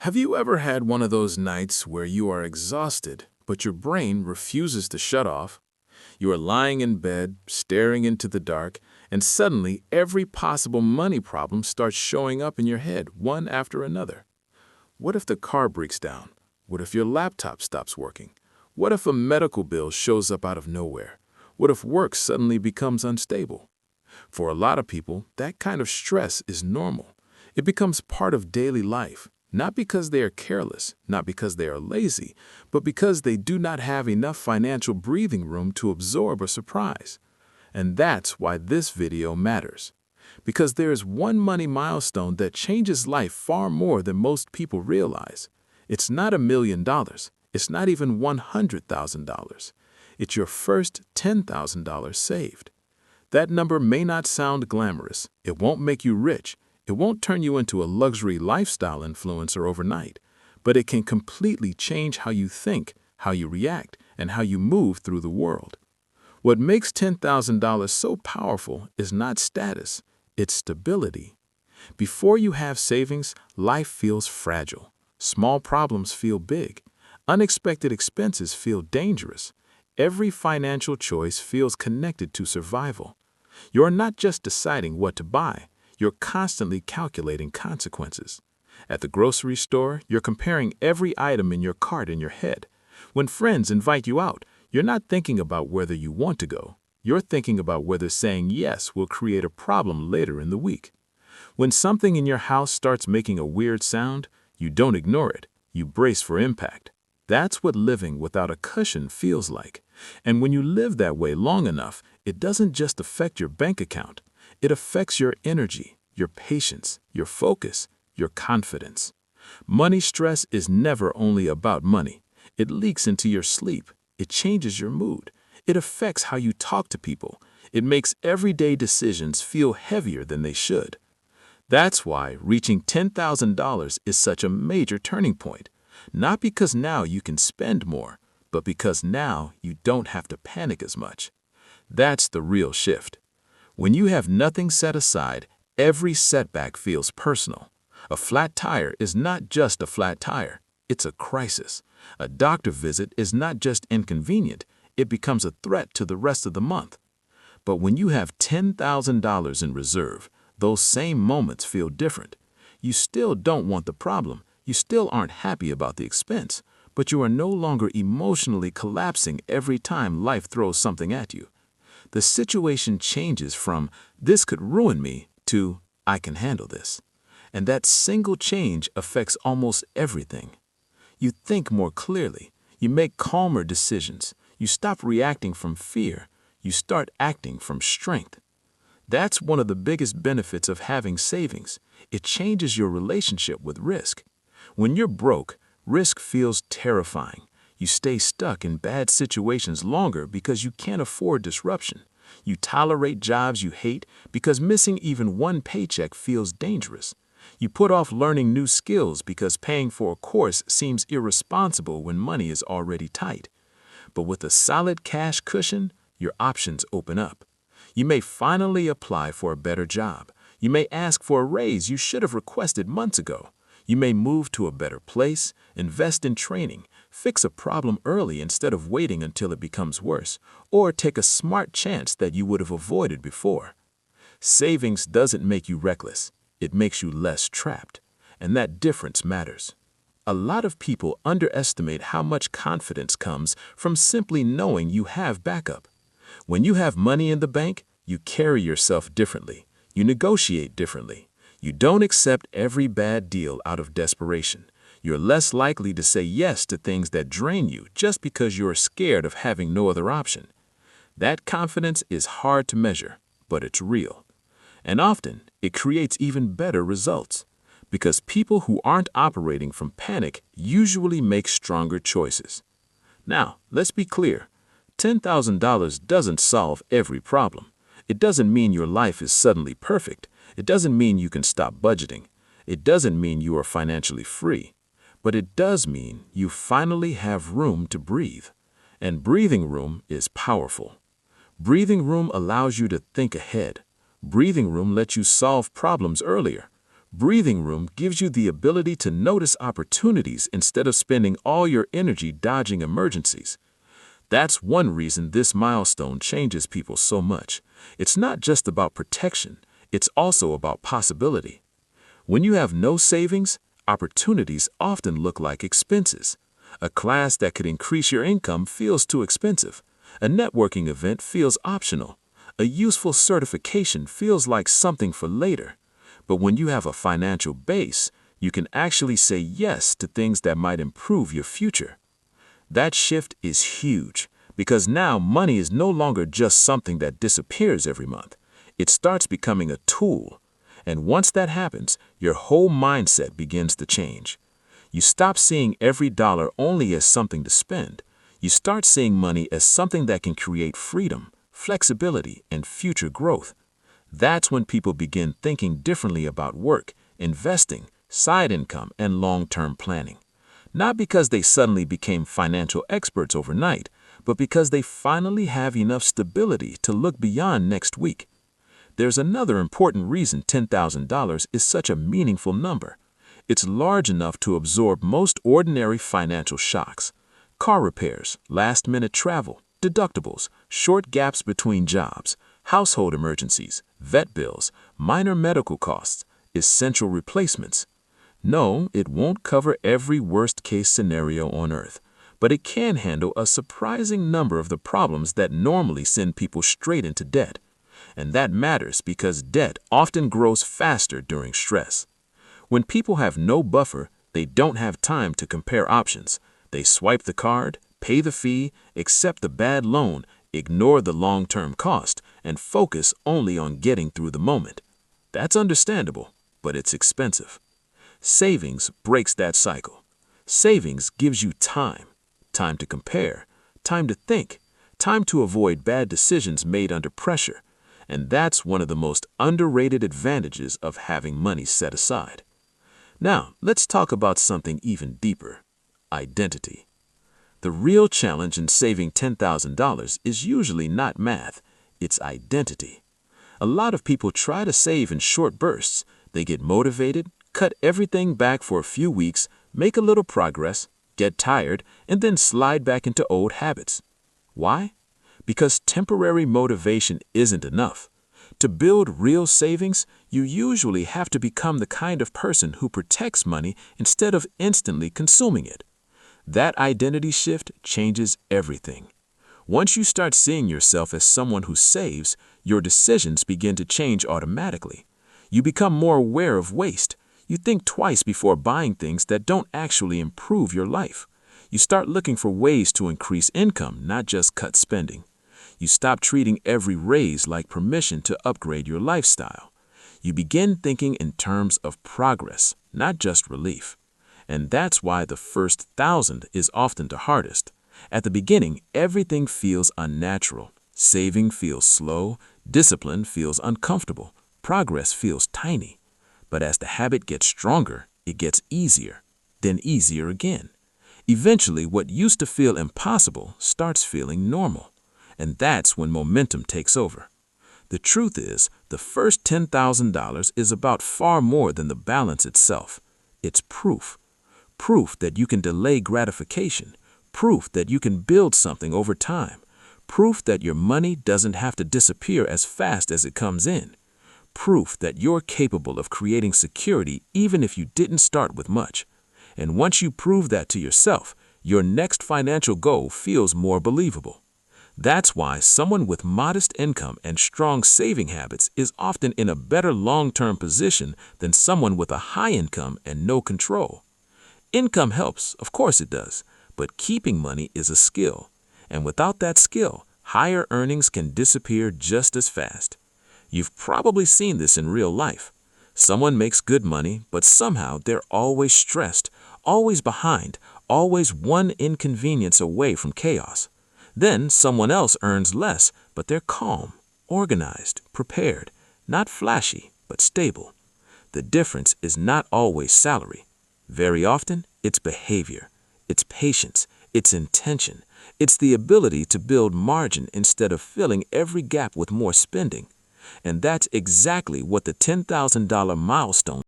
Have you ever had one of those nights where you are exhausted, but your brain refuses to shut off? You are lying in bed, staring into the dark, and suddenly every possible money problem starts showing up in your head, one after another. What if the car breaks down? What if your laptop stops working? What if a medical bill shows up out of nowhere? What if work suddenly becomes unstable? For a lot of people, that kind of stress is normal. It becomes part of daily life, not because they are careless, not because they are lazy, but because they do not have enough financial breathing room to absorb a surprise. And that's why this video matters. Because there is one money milestone that changes life far more than most people realize. It's not $1 million. It's not even $100,000. It's your first $10,000 saved. That number may not sound glamorous. It won't make you rich. It won't turn you into a luxury lifestyle influencer overnight, but it can completely change how you think, how you react, and how you move through the world. What makes $10,000 so powerful is not status, it's stability. Before you have savings, life feels fragile. Small problems feel big. Unexpected expenses feel dangerous. Every financial choice feels connected to survival. You're not just deciding what to buy. You're constantly calculating consequences. At the grocery store, you're comparing every item in your cart in your head. When friends invite you out, you're not thinking about whether you want to go. You're thinking about whether saying yes will create a problem later in the week. When something in your house starts making a weird sound, you don't ignore it. You brace for impact. That's what living without a cushion feels like. And when you live that way long enough, it doesn't just affect your bank account. It affects your energy, your patience, your focus, your confidence. Money stress is never only about money. It leaks into your sleep. It changes your mood. It affects how you talk to people. It makes everyday decisions feel heavier than they should. That's why reaching $10,000 is such a major turning point. Not because now you can spend more, but because now you don't have to panic as much. That's the real shift. When you have nothing set aside, every setback feels personal. A flat tire is not just a flat tire, it's a crisis. A doctor visit is not just inconvenient, it becomes a threat to the rest of the month. But when you have $10,000 in reserve, those same moments feel different. You still don't want the problem, you still aren't happy about the expense, but you are no longer emotionally collapsing every time life throws something at you. The situation changes from, "This could ruin me," to, "I can handle this." And that single change affects almost everything. You think more clearly. You make calmer decisions. You stop reacting from fear. You start acting from strength. That's one of the biggest benefits of having savings. It changes your relationship with risk. When you're broke, risk feels terrifying. You stay stuck in bad situations longer because you can't afford disruption. You tolerate jobs you hate because missing even one paycheck feels dangerous. You put off learning new skills because paying for a course seems irresponsible when money is already tight. But with a solid cash cushion, your options open up. You may finally apply for a better job. You may ask for a raise you should have requested months ago. You may move to a better place, invest in training, fix a problem early instead of waiting until it becomes worse, or take a smart chance that you would have avoided before. Savings doesn't make you reckless. It makes you less trapped. And that difference matters. A lot of people underestimate how much confidence comes from simply knowing you have backup. When you have money in the bank, you carry yourself differently. You negotiate differently. You don't accept every bad deal out of desperation. You're less likely to say yes to things that drain you just because you're scared of having no other option. That confidence is hard to measure, but it's real. And often, it creates even better results. Because people who aren't operating from panic usually make stronger choices. Now, let's be clear. $10,000 doesn't solve every problem. It doesn't mean your life is suddenly perfect. It doesn't mean you can stop budgeting. It doesn't mean you are financially free. But it does mean you finally have room to breathe. And breathing room is powerful. Breathing room allows you to think ahead. Breathing room lets you solve problems earlier. Breathing room gives you the ability to notice opportunities instead of spending all your energy dodging emergencies. That's one reason this milestone changes people so much. It's not just about protection, it's also about possibility. When you have no savings, opportunities often look like expenses. A class that could increase your income feels too expensive. A networking event feels optional. A useful certification feels like something for later. But when you have a financial base, you can actually say yes to things that might improve your future. That shift is huge because now money is no longer just something that disappears every month. It starts becoming a tool. And once that happens, your whole mindset begins to change. You stop seeing every dollar only as something to spend. You start seeing money as something that can create freedom, flexibility, and future growth. That's when people begin thinking differently about work, investing, side income, and long-term planning. Not because they suddenly became financial experts overnight, but because they finally have enough stability to look beyond next week. There's another important reason $10,000 is such a meaningful number. It's large enough to absorb most ordinary financial shocks. Car repairs, last-minute travel, deductibles, short gaps between jobs, household emergencies, vet bills, minor medical costs, essential replacements. No, it won't cover every worst-case scenario on Earth, but it can handle a surprising number of the problems that normally send people straight into debt. And that matters because debt often grows faster during stress. When people have no buffer, they don't have time to compare options. They swipe the card, pay the fee, accept the bad loan, ignore the long-term cost, and focus only on getting through the moment. That's understandable, but it's expensive. Savings breaks that cycle. Savings gives you time. Time to compare, time to think, time to avoid bad decisions made under pressure. And that's one of the most underrated advantages of having money set aside. Now, let's talk about something even deeper: identity. The real challenge in saving $10,000 is usually not math, it's identity. A lot of people try to save in short bursts. They get motivated, cut everything back for a few weeks, make a little progress, get tired, and then slide back into old habits. Why? Because temporary motivation isn't enough. To build real savings, you usually have to become the kind of person who protects money instead of instantly consuming it. That identity shift changes everything. Once you start seeing yourself as someone who saves, your decisions begin to change automatically. You become more aware of waste. You think twice before buying things that don't actually improve your life. You start looking for ways to increase income, not just cut spending. You stop treating every raise like permission to upgrade your lifestyle. You begin thinking in terms of progress, not just relief. And that's why the first 1,000 is often the hardest. At the beginning, everything feels unnatural. Saving feels slow, discipline feels uncomfortable, progress feels tiny. But as the habit gets stronger, it gets easier, then easier again. Eventually, what used to feel impossible starts feeling normal. And that's when momentum takes over. The truth is, the first $10,000 is about far more than the balance itself. It's proof. Proof that you can delay gratification. Proof that you can build something over time. Proof that your money doesn't have to disappear as fast as it comes in. Proof that you're capable of creating security even if you didn't start with much. And once you prove that to yourself, your next financial goal feels more believable. That's why someone with modest income and strong saving habits is often in a better long-term position than someone with a high income and no control. Income helps, of course it does, but keeping money is a skill. And without that skill, higher earnings can disappear just as fast. You've probably seen this in real life. Someone makes good money, but somehow they're always stressed, always behind, always one inconvenience away from chaos. Then someone else earns less, but they're calm, organized, prepared, not flashy, but stable. The difference is not always salary. Very often, it's behavior, it's patience, it's intention, it's the ability to build margin instead of filling every gap with more spending. And that's exactly what the $10,000 milestone